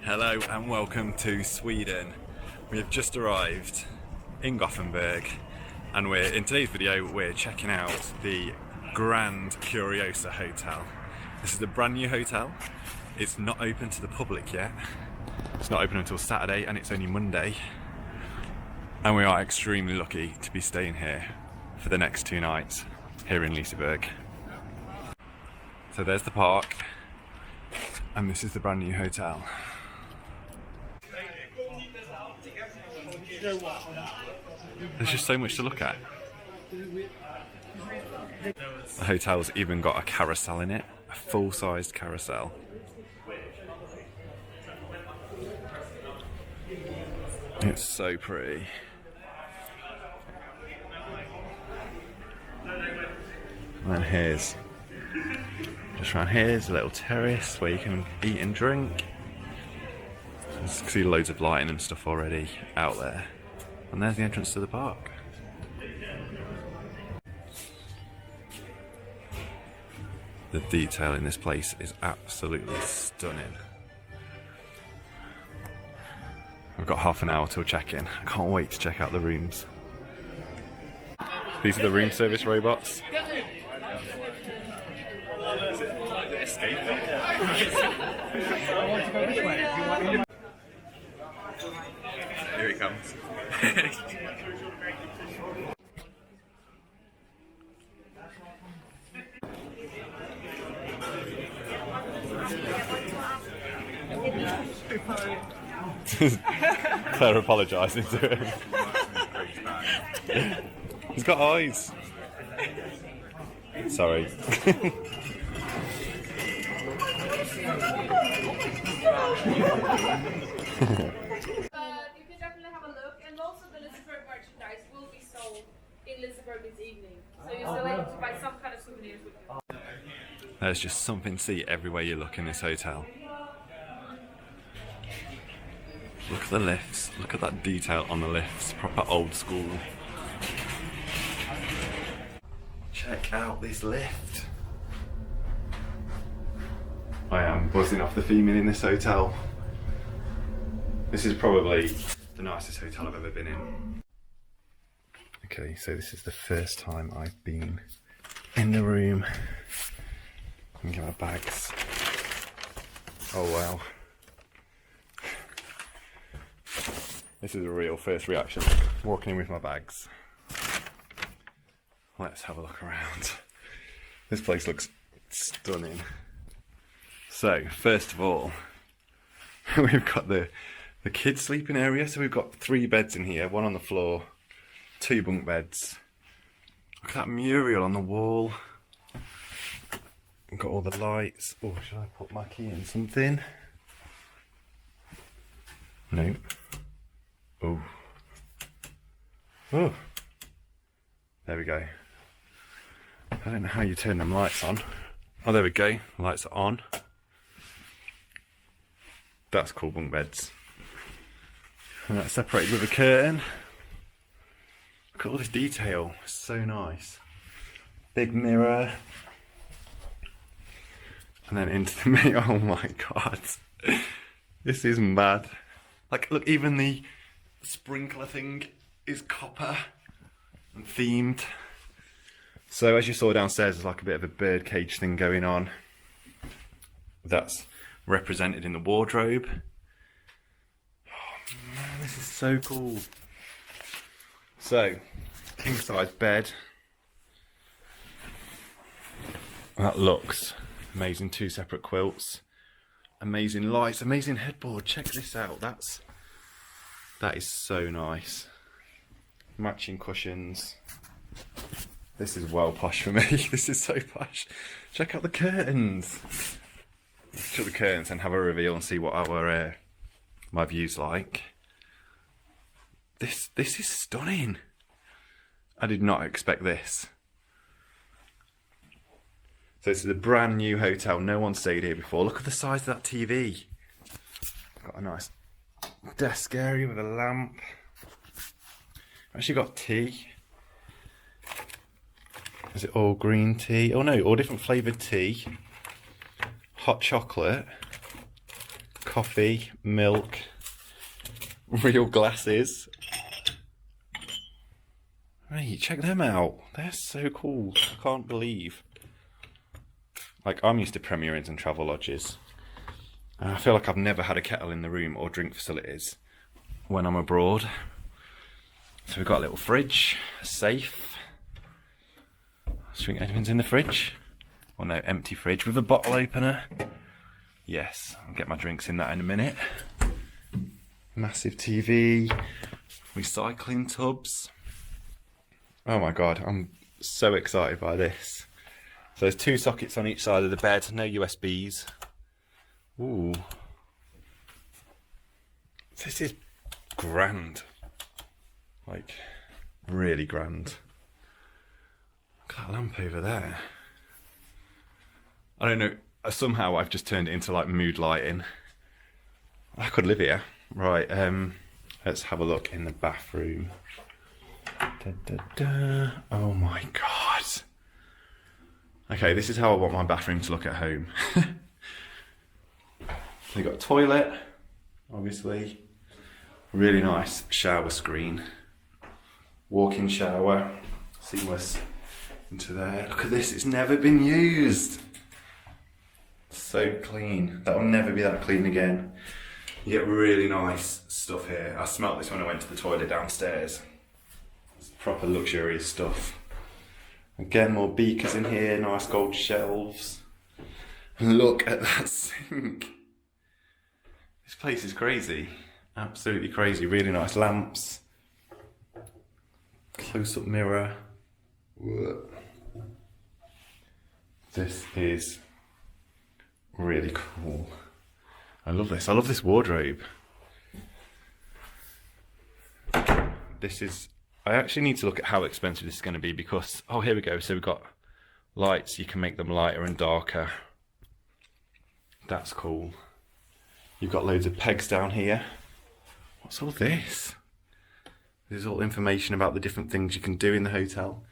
Hello and welcome to Sweden. We have just arrived in Gothenburg and in today's video we're checking out the Grand CURIOSA hotel. This is a brand new hotel. It's not open to the public yet. It's not open until Saturday and it's only Monday. And we are extremely lucky to be staying here for the next 2 nights here in Liseberg. So there's the park and this is the brand new hotel. There's just so much to look at. The hotel's even got a carousel in it, a full-sized carousel. It's so pretty. And then just around here's a little terrace where you can eat and drink. You can see loads of lighting and stuff already out there. And there's the entrance to the park. The detail in this place is absolutely stunning. We've got half an hour till check-in. I can't wait to check out the rooms. These are the room service robots. Here he comes. Claire apologising to him. He's got eyes. Sorry. You can definitely have a look, and also the Liseberg merchandise will be sold in Liseberg this evening, so you're still able to buy some kind of souvenirs with you. There's just something to see everywhere you look in this hotel. Look at the lifts, look at that detail on the lifts, proper old school. Check out this lift. I am buzzing off the theming in this hotel. This is probably the nicest hotel I've ever been in. Okay, so this is the first time I've been in the room. Let me get my bags. Oh wow. This is a real first reaction, walking in with my bags. Let's have a look around. This place looks stunning. So, first of all, we've got the kids' sleeping area. So we've got 3 beds in here, 1 on the floor, 2 bunk beds. Look at that mural on the wall. We've got all the lights. Oh, should I put my key in something? No. Oh. Oh. There we go. I don't know how you turn them lights on. Oh, there we go. Lights are on. That's cool, bunk beds. And that's separated with a curtain. Look at all this detail. It's so nice. Big mirror. And then into the main. Oh my god. This is mad. Like, look, even the sprinkler thing is copper and themed. So as you saw downstairs, there's like a bit of a bird cage thing going on. That's represented in the wardrobe. Oh man, this is so cool. So, king size bed. That looks amazing. 2 separate quilts. Amazing lights, amazing headboard. Check this out. That is so nice. Matching cushions. This is well posh for me. This is so posh. Check out the curtains. Shut the curtains and have a reveal and see what my view's like. This is stunning. I did not expect this. So this is a brand new hotel. No one stayed here before. Look at the size of that TV. Got a nice desk area with a lamp. Actually got tea. Is it all green tea? Oh no, all different flavoured tea. Hot chocolate. coffee, milk, real glasses. Hey, check them out. They're so cool. I can't believe. Like, I'm used to Premier Inns and travel lodges. And I feel like I've never had a kettle in the room or drink facilities when I'm abroad. So we've got a little fridge, a safe. Do you think anything's in the fridge? Well, no, empty fridge with a bottle opener. Yes, I'll get my drinks in that in a minute. Massive TV, recycling tubs. Oh my God, I'm so excited by this. So there's 2 sockets on each side of the bed, no USBs. Ooh. This is grand. Like, really grand. Look at that lamp over there. I don't know, somehow I've just turned it into like mood lighting. I could live here. Right, let's have a look in the bathroom. Da, da, da. Oh my God. Okay, this is how I want my bathroom to look at home. We've got a toilet, obviously. Really nice shower screen. Walk-in shower, seamless into there. Look at this, it's never been used. So clean. That will never be that clean again. You get really nice stuff here. I smelt this when I went to the toilet downstairs. It's proper luxurious stuff. Again, more beakers in here, nice gold shelves. Look at that sink. This place is crazy. Absolutely crazy. Really nice lamps. Close-up mirror. Whoa. This is really cool. I love this. I love this wardrobe. This is... I actually need to look at how expensive this is going to be because... Oh, here we go. So we've got lights. You can make them lighter and darker. That's cool. You've got loads of pegs down here. What's all this? This is all information about the different things you can do in the hotel.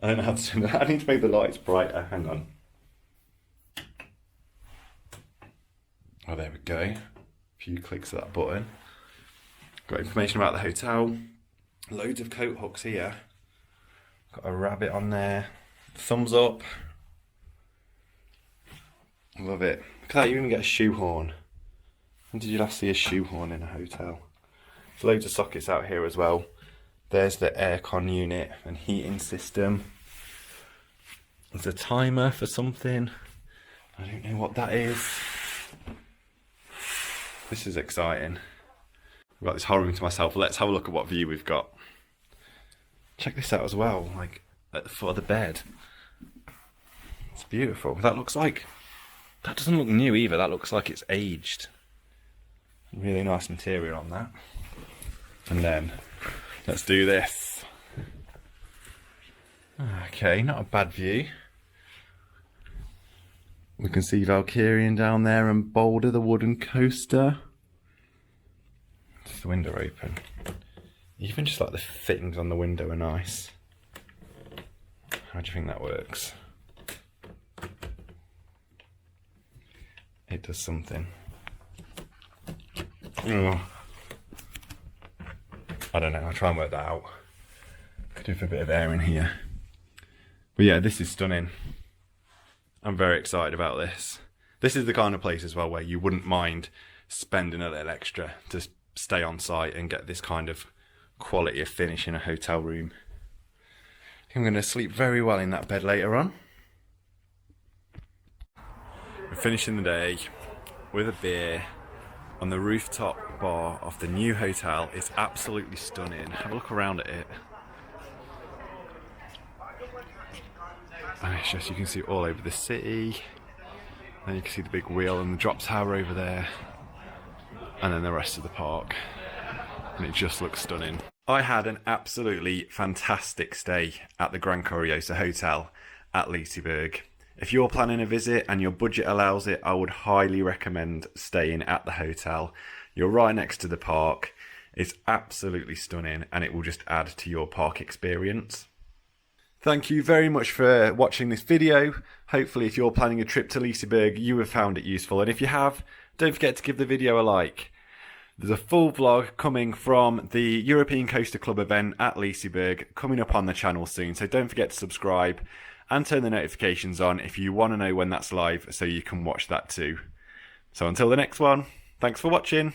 I don't know how to do that. I need to make the lights brighter. Hang on. Oh, there we go. A few clicks of that button. Got information about the hotel. Loads of coat hooks here. Got a rabbit on there. Thumbs up. Love it. Look at that, you even get a shoehorn. When did you last see a shoehorn in a hotel? There's loads of sockets out here as well. There's the aircon unit and heating system. There's a timer for something. I don't know what that is. This is exciting. I've got this whole room to myself. Let's have a look at what view we've got. Check this out as well, like at the foot of the bed. It's beautiful. That looks like... That doesn't look new either. That looks like it's aged. Really nice interior on that. And then, let's do this. Okay, not a bad view. We can see Valkyrian down there and Boulder, the wooden coaster. Just the window open. Even just like the fittings on the window are nice. How do you think that works? It does something. Oh. I don't know, I'll try and work that out. Could do for a bit of air in here. But yeah, this is stunning. I'm very excited about this. This is the kind of place as well where you wouldn't mind spending a little extra to stay on site and get this kind of quality of finish in a hotel room. I think I'm going to sleep very well in that bed later on. We're finishing the day with a beer on the rooftop bar of the new hotel. It's absolutely stunning. Have a look around at it. And it's just, you can see all over the city. Then you can see the big wheel and the drop tower over there. And then the rest of the park. And it just looks stunning. I had an absolutely fantastic stay at the Grand Curiosa Hotel at Liseberg. If you're planning a visit and your budget allows it, I would highly recommend staying at the hotel. You're right next to the park. It's absolutely stunning and it will just add to your park experience. Thank you very much for watching this video. Hopefully if you're planning a trip to Liseberg, you have found it useful. And if you have, don't forget to give the video a like. There's a full vlog coming from the European Coaster Club event at Liseberg coming up on the channel soon, so don't forget to subscribe and turn the notifications on if you want to know when that's live so you can watch that too. So until the next one, thanks for watching.